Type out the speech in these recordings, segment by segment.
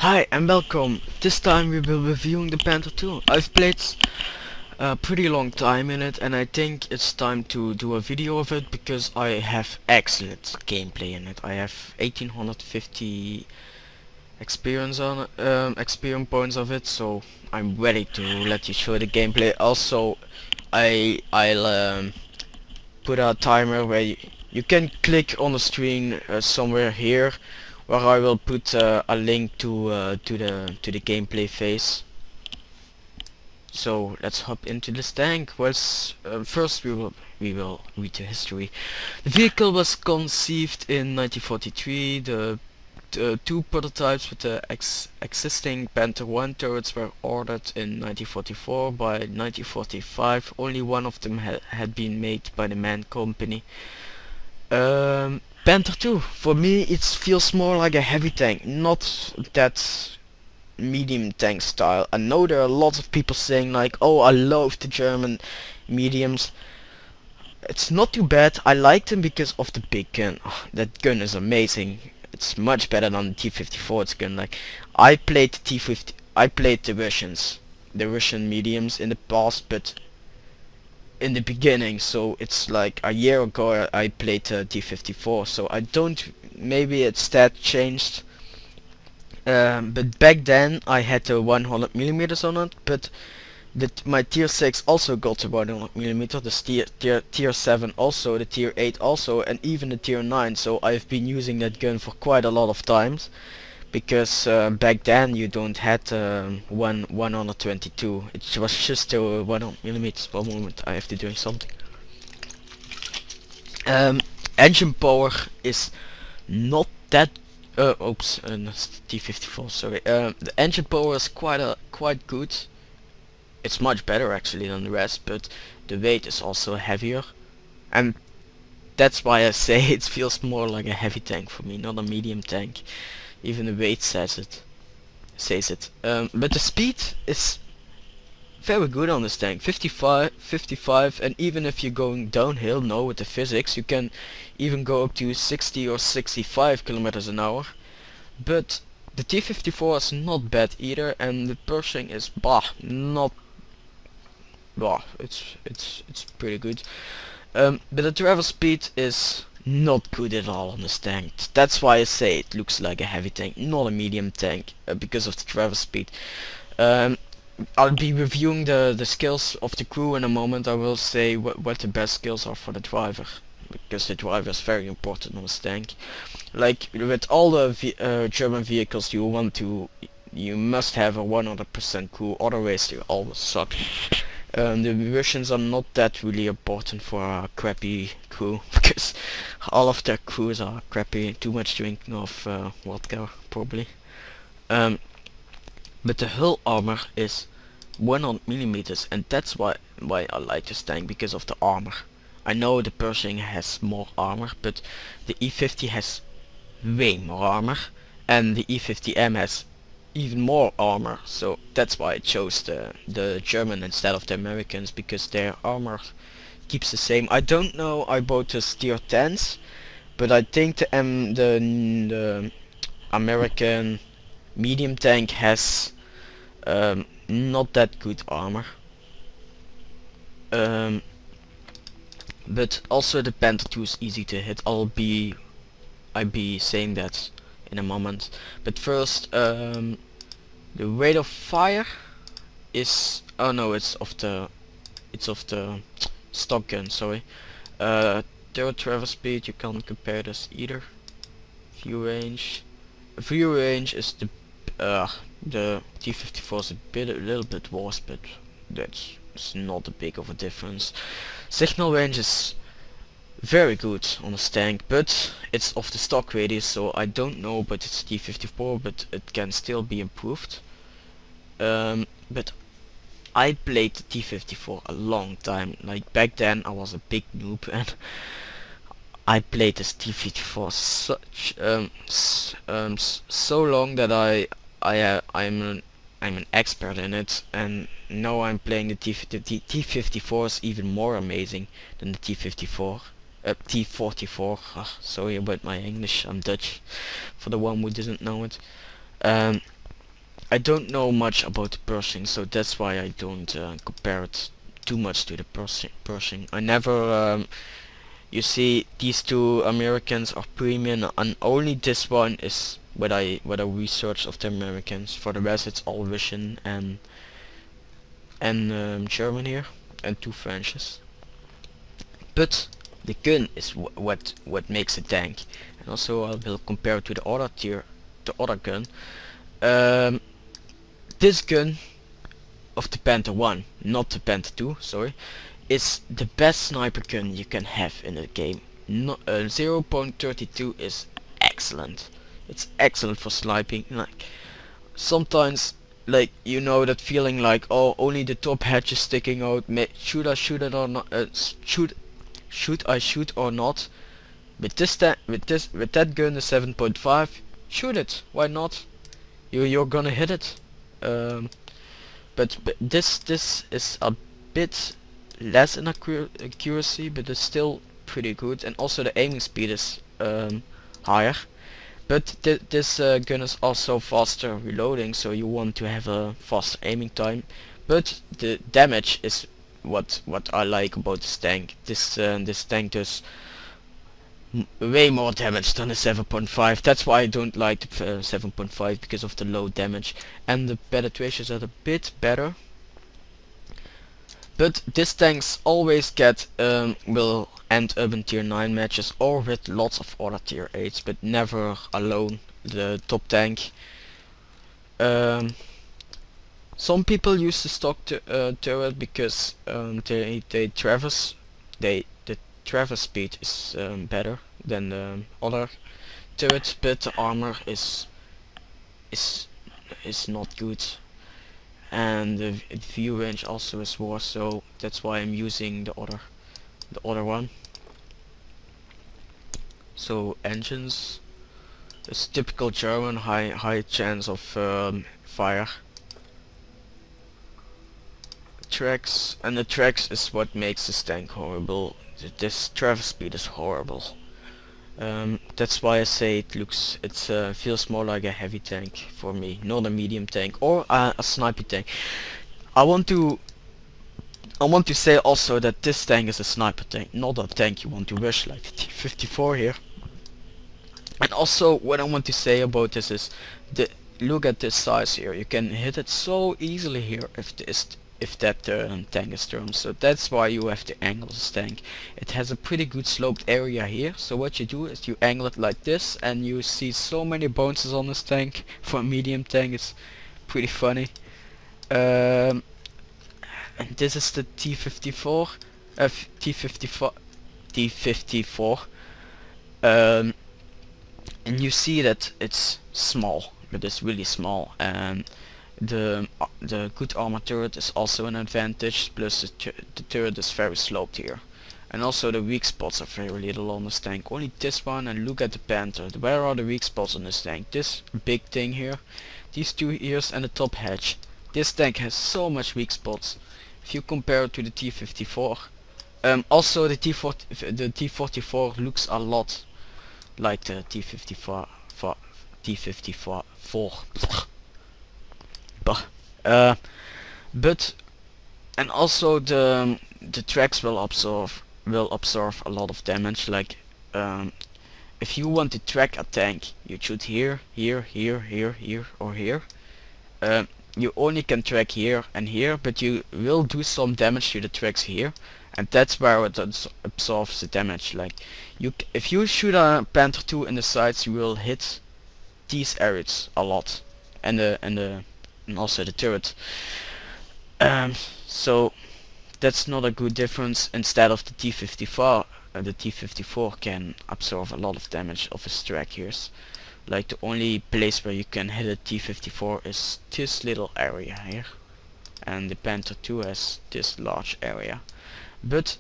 Hi and welcome. This time we will be reviewing the PantherII. I've played a pretty long time in it and I think it's time to do a video of it because I have excellent gameplay in it. I have 1850 experience points of it, so I'm ready to let you show the gameplay. Also, I'll put a timer where you can click on the screen somewhere here, where I will put a link to the gameplay phase. So let's hop into this tank. Well, first we will read the history. The vehicle was conceived in 1943. The two prototypes with the existing PantherII turrets were ordered in 1944. By 1945, only one of them had been made by the MAN company. PantherII, for me it feels more like a heavy tank, not that medium tank style. I know there are lots of people saying like, oh, I love the German mediums. It's not too bad. I like them because of the big gun. Oh, that gun is amazing. It's much better than the T-54's gun. Like, I played the T-50, I played the Russian mediums in the past, but in the beginning, so it's like a year ago I played the T-54, so I don't, maybe it's that changed. But back then I had the 100mm on it, but my tier 6 also got the 100mm, the tier 7 also, the tier 8 also, and even the tier 9, so I've been using that gun for quite a lot of times. Because back then you don't had 122. It was just 100mm. One moment, I have to do something. Engine power is not that. Oops, T-54. Sorry. The engine power is quite good. It's much better actually than the rest, but the weight is also heavier, and that's why I say it feels more like a heavy tank for me, not a medium tank. Even the weight says it. But the speed is very good on this tank. 55, and even if you're going downhill now with the physics, you can even go up to 60 or 65 kilometers an hour. But the T-54 is not bad either, and the Pershing is it's pretty good. But the travel speed is not good at all on this tank. That's why I say it looks like a heavy tank, not a medium tank, because of the travel speed. I'll be reviewing the skills of the crew in a moment. I will say what the best skills are for the driver, because the driver is very important on this tank. Like with all the German vehicles, you must have a 100% crew, otherwise they always suck. The Russians are not that really important for a crappy crew, because all of their crews are crappy, too much drinking of vodka probably. But the hull armor is 100mm, and that's why I like this tank, because of the armor. I know the Pershing has more armor, but the E50 has way more armor, and the E50M has even more armor, so that's why I chose the German instead of the Americans, because their armor keeps the same. I don't know about the tier 10s, but I think the American medium tank has not that good armor. But also the PantherII is easy to hit. I'll be saying that in a moment, but first the rate of fire is, oh no, it's of the stock gun, sorry. Third travel speed, you can't compare this either. View range is the T-54 is a little bit worse, but that's not a big of a difference. Signal range is very good on this tank, but it's of the stock radius, so I don't know, but it's T-54, but it can still be improved. But I played the T-54 a long time. Like back then I was a big noob, and I played this T-54 so long that I'm an expert in it, and now I'm playing the T-54 is even more amazing than the T-54. T-44. Sorry about my English, I'm Dutch, for the one who doesn't know it. I don't know much about the Pershing, so that's why I don't compare it too much to the Pershing. I never you see, these two Americans are premium, and only this one is what I research of the Americans. For the rest, it's all Russian and German here, and two Frenches. But the gun is what makes a tank, and also I will compare it to the other tier, the other gun. This gun of the PantherI, not the PantherII, sorry, is the best sniper gun you can have in the game. 0.32 is excellent. It's excellent for sniping. Like sometimes, like you know that feeling like, oh, only the top hatch is sticking out. Should I shoot it or not? Should I shoot or not? With that gun, the 7.5, shoot it. Why not? You're gonna hit it. But this is a bit less in accuracy, but it's still pretty good, and also the aiming speed is higher. But this gun is also faster reloading, so you want to have a faster aiming time. But the damage is what I like about this tank. This tank does way more damage than the 7.5. That's why I don't like the 7.5, because of the low damage, and the penetrations are a bit better. But these tanks always will end up in tier 9 matches or with lots of other tier 8s, but never alone, the top tank. Some people use the stock turret because the traverse speed is better than the other turrets, but the armor is not good. And the view range also is worse, so that's why I'm using the other one. So engines, it's typical German, high chance of fire. Tracks, and the tracks is what makes this tank horrible. This traverse speed is horrible. That's why I say it feels more like a heavy tank for me, not a medium tank or a sniper tank. I want to say also that this tank is a sniper tank, not a tank you want to rush like the T-54 here. And also what I want to say about this is, look at this size here. You can hit it so easily here if that tank is turned. So that's why you have to angle this tank. It has a pretty good sloped area here, so what you do is you angle it like this, and you see so many bounces on this tank. For a medium tank, it's pretty funny. And this is the T-54, T-54, and you see that it's small, but it's really small, and the good armor turret is also an advantage, plus the turret is very sloped here. And also the weak spots are very little on this tank, only this one. And look at the Panther, where are the weak spots on this tank? This big thing here, these two ears, and the top hatch. This tank has so much weak spots if you compare it to the T-54. Also the T-44 looks a lot like the T-54. But and also the tracks will absorb a lot of damage. Like if you want to track a tank, you shoot here, here, here, here, here, or here. You only can track here and here, but you will do some damage to the tracks here, and that's where it absorbs the damage. Like if you shoot a PantherII in the sides, you will hit these areas a lot, and also the turret. So that's not a good difference. Instead of the T-54, the T-54 can absorb a lot of damage of his track here. Like the only place where you can hit a T-54 is this little area here, and the PantherII has this large area. But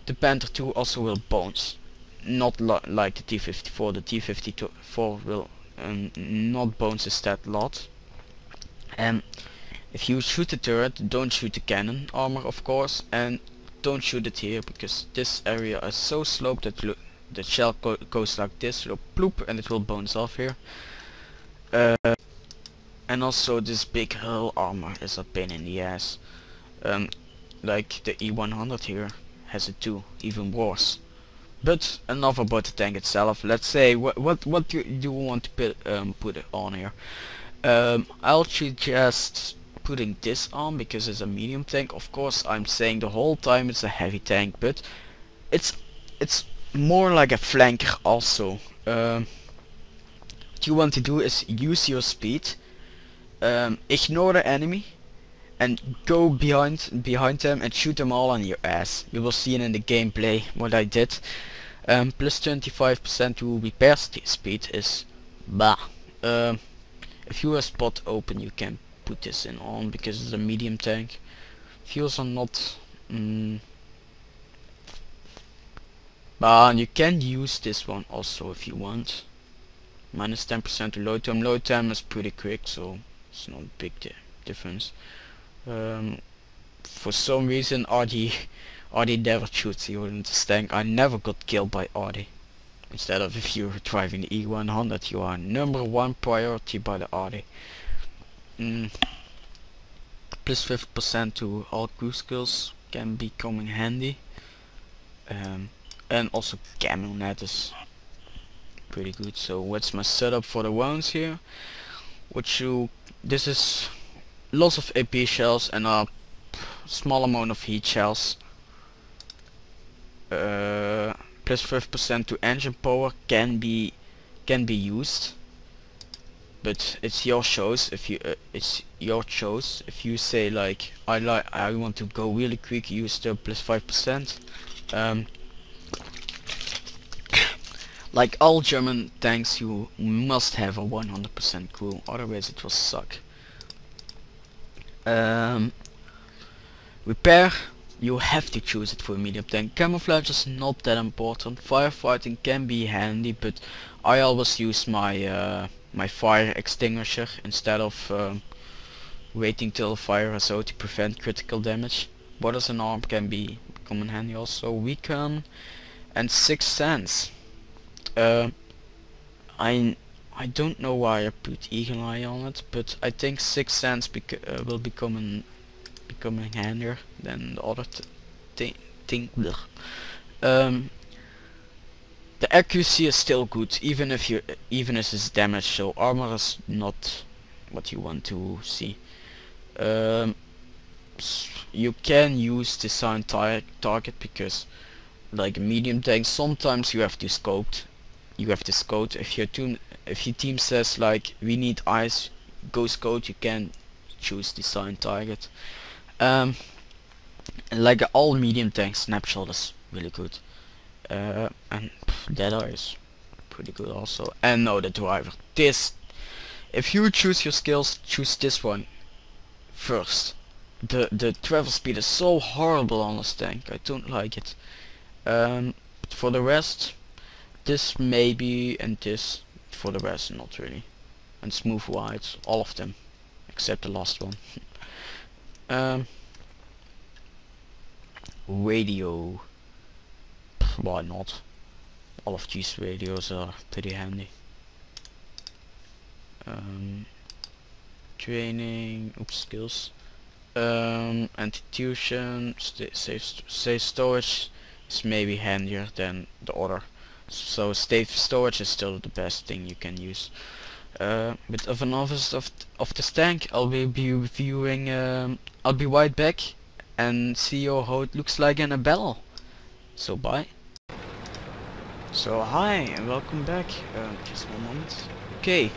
the PantherII also will bounce, not like the T-54. The T-54 will not bounces that lot. And if you shoot the turret, don't shoot the cannon armor, of course, and don't shoot it here, because this area is so sloped that the shell goes like this, it'll ploop, and it will bounce off here. And also this big hull armor is a pain in the ass. Like the E100 here has it too, even worse. But enough about the tank itself. Let's say what do you want to put it on here. I'll suggest putting this on because it's a medium tank. Of course, I'm saying the whole time it's a heavy tank, but it's more like a flanker also. What you want to do is use your speed, ignore the enemy, and go behind them and shoot them all on your ass. You will see it in the gameplay what I did. Plus 25% to repair speed is bah. If you have spot open, you can put this in on because it's a medium tank. Fuels are not. But you can use this one also if you want. Minus 10% to load time. Load time is pretty quick, so it's not a big difference. For some reason, RD never shoots you in this tank. I never got killed by RD. Instead of if you're driving the E100, you are #1 priority by the RD. Plus 50% to all crew skills can be coming handy. And also camo net is pretty good. So what's my setup for the rounds here? This is lots of AP shells and a small amount of heat shells. Plus 5% to engine power can be used, but it's your choice. If you if you say like I want to go really quick, use the plus 5%. Like all German tanks, you must have a 100% crew, otherwise it will suck. Repair, you have to choose it for a medium tank. Camouflage is not that important. Firefighting can be handy, but I always use my my fire extinguisher instead of waiting till fire is out to prevent critical damage. Borders and arm can come in handy also. Recon and 6th sense. I don't know why I put Eagle Eye on it, but I think 6th sense will becoming handier than the other thing. The accuracy is still good, even if it's damaged. So armor is not what you want to see. You can use design target because, like medium tanks, sometimes you have to scope. If your team says like we need eyes, go scout. You can choose design target. And like all medium tanks, snapshot is really good. And Deadeye is pretty good also. And now the driver. If you choose your skills, choose this one first. The travel speed is so horrible on this tank. I don't like it. For the rest, this maybe, and this. For the rest, not really. And smooth rides, all of them, except the last one. Radio. Why not? All of these radios are pretty handy. Training, skills. Anti-tuition, safe storage is maybe handier than the other. So safe storage is still the best thing you can use. Bit of a novice of this tank. I'll be reviewing. I'll be right back and see you how it looks like in a battle. So bye. So hi and welcome back. Just one moment. Okay.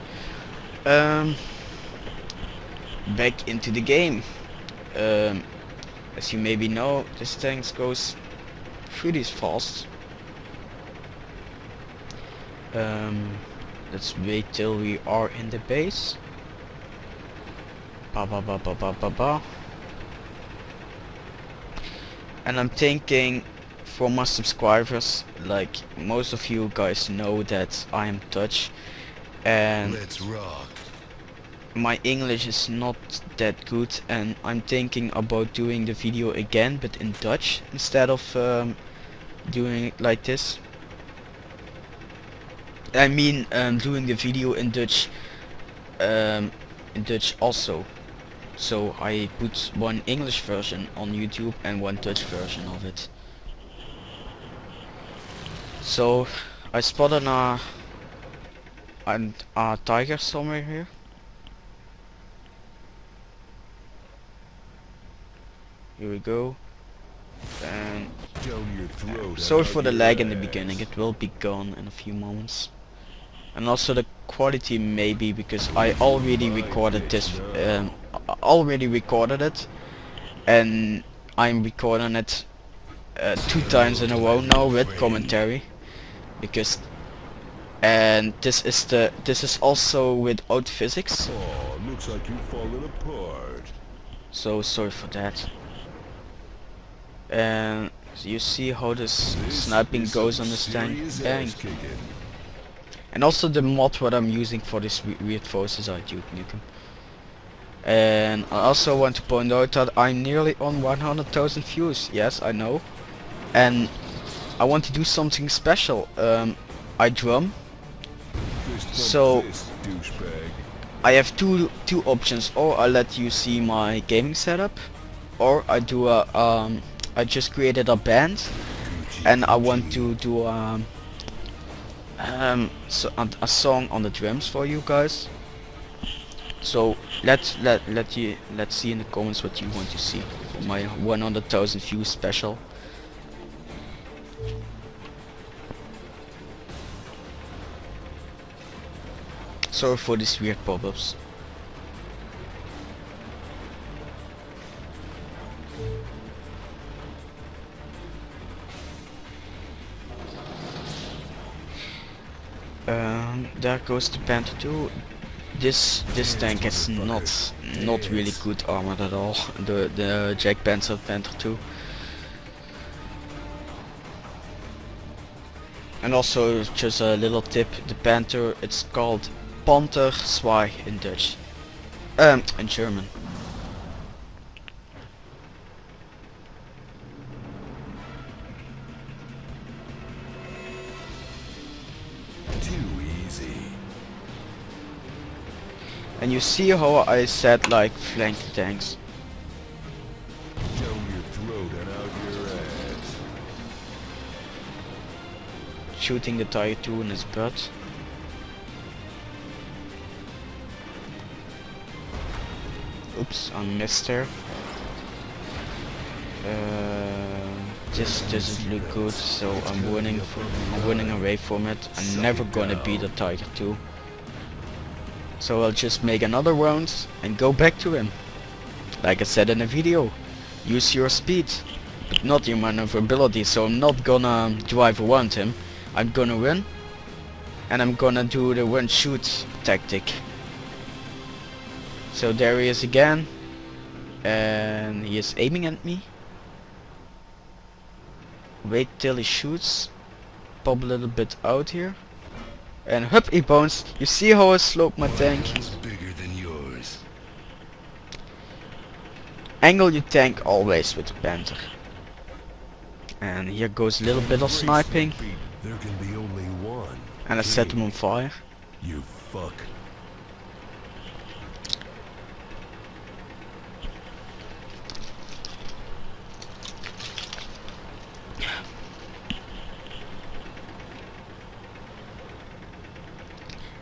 Back into the game. As you maybe know, this tank goes pretty fast. Let's wait till we are in the base. And I'm thinking, for my subscribers, like most of you guys know that I am Dutch, and let's rock. My English is not that good, and I'm thinking about doing the video again but in Dutch instead of doing it like this. I mean doing the video in Dutch in Dutch also. So I put one English version on YouTube and one Dutch version of it. So I spotted a tiger somewhere here. Here we go. And sorry for the lag in the beginning, it will be gone in a few moments. And also the quality maybe because I already recorded this, and I'm recording it 2 times in a row now with commentary, because this is also without physics. Oh, looks like you've fallen apart. So sorry for that. And you see how this sniping goes on this tank. Bang. And also the mod what I'm using for this weird voice is Duke Nukem. And I also want to point out that I'm nearly on 100,000 views. Yes, I know. And I want to do something special. I drum. So I have two options. Or I let you see my gaming setup, or I do I just created a band, and I want to do a song on the drums for you guys. So let's see in the comments what you want to see for my 100,000 views special. Sorry for these weird pop-ups. There goes the PantherII. This tank is not really good armored at all. The Jack Panzer PantherII. And also just a little tip: the Panther, it's called PantherII in Dutch, in German. And you see how I said like flank tanks. Down your throat and out your ass. Shooting the Tiger II in his butt. Oops, I missed her. This doesn't look good, so I'm running away from it. I'm never gonna beat the Tiger II. So I'll just make another round and go back to him. Like I said in the video, use your speed, but not your maneuverability. So I'm not gonna drive around him. I'm gonna run, and I'm gonna do the run shoot tactic. So there he is again, and he is aiming at me. Wait till he shoots, pop a little bit out here. And hup, he bounced. You see how I slope my tank? Bigger than yours. Angle your tank always with the Panther. And here goes a little bit of sniping. There can be only one. And I set him on fire. You fuck.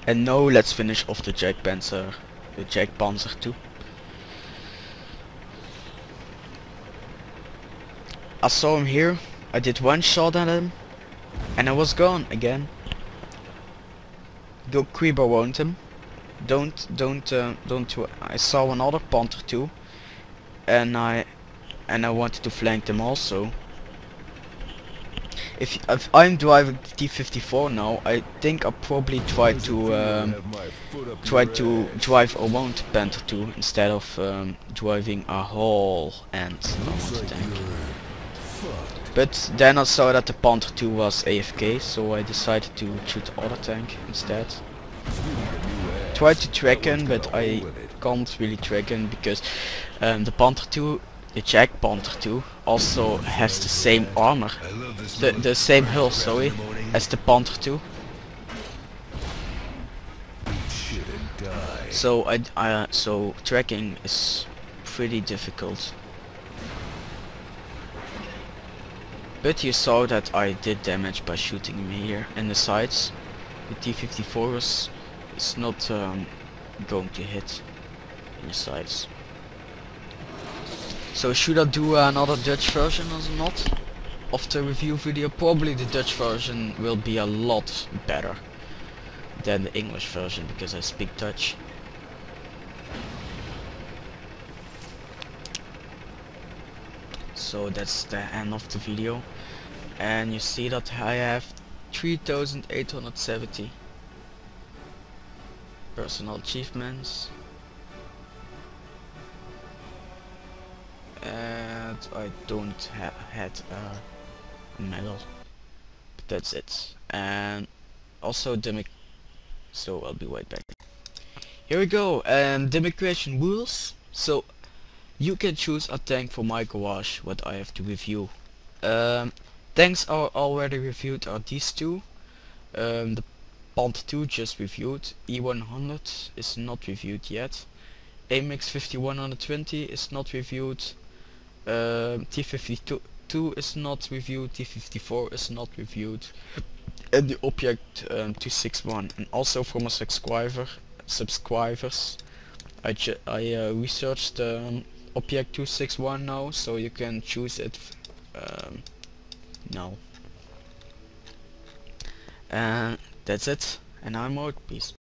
And now let's finish off the Jack Panzer II. I saw him here, I did one shot at him, and I was gone again. Go creep around him. Don't. I saw another Panther II, and I wanted to flank them also. If I'm driving T-54 now, I think I'll probably try to drive around Panther II instead of driving a whole end around the tank. But then I saw that the Panther II was AFK, so I decided to shoot the other tank instead. Tried to track him, but I can't really track him because the Panther II, the Jack Panther II, also has the same armor, the same hull, sorry, as the Panther II. So tracking is pretty difficult. But you saw that I did damage by shooting him here in the sides. The T-54 is not going to hit in the sides. So should I do another Dutch version or not of the review video? Probably the Dutch version will be a lot better than the English version because I speak Dutch. So that's the end of the video, and you see that I have 3870 personal achievements, and I don't had a medal, but that's it. And also so I'll be right back. Here we go, and the migration rules. So you can choose a tank for my garage, what I have to review. Tanks are already reviewed are these two. The PantherII just reviewed. E100 is not reviewed yet. AMX 5120 is not reviewed. T52 is not reviewed. T54 is not reviewed. And the Object 261. And also for my subscribers, I researched Object 261 now, so you can choose it now. And that's it, and I'm out. Peace.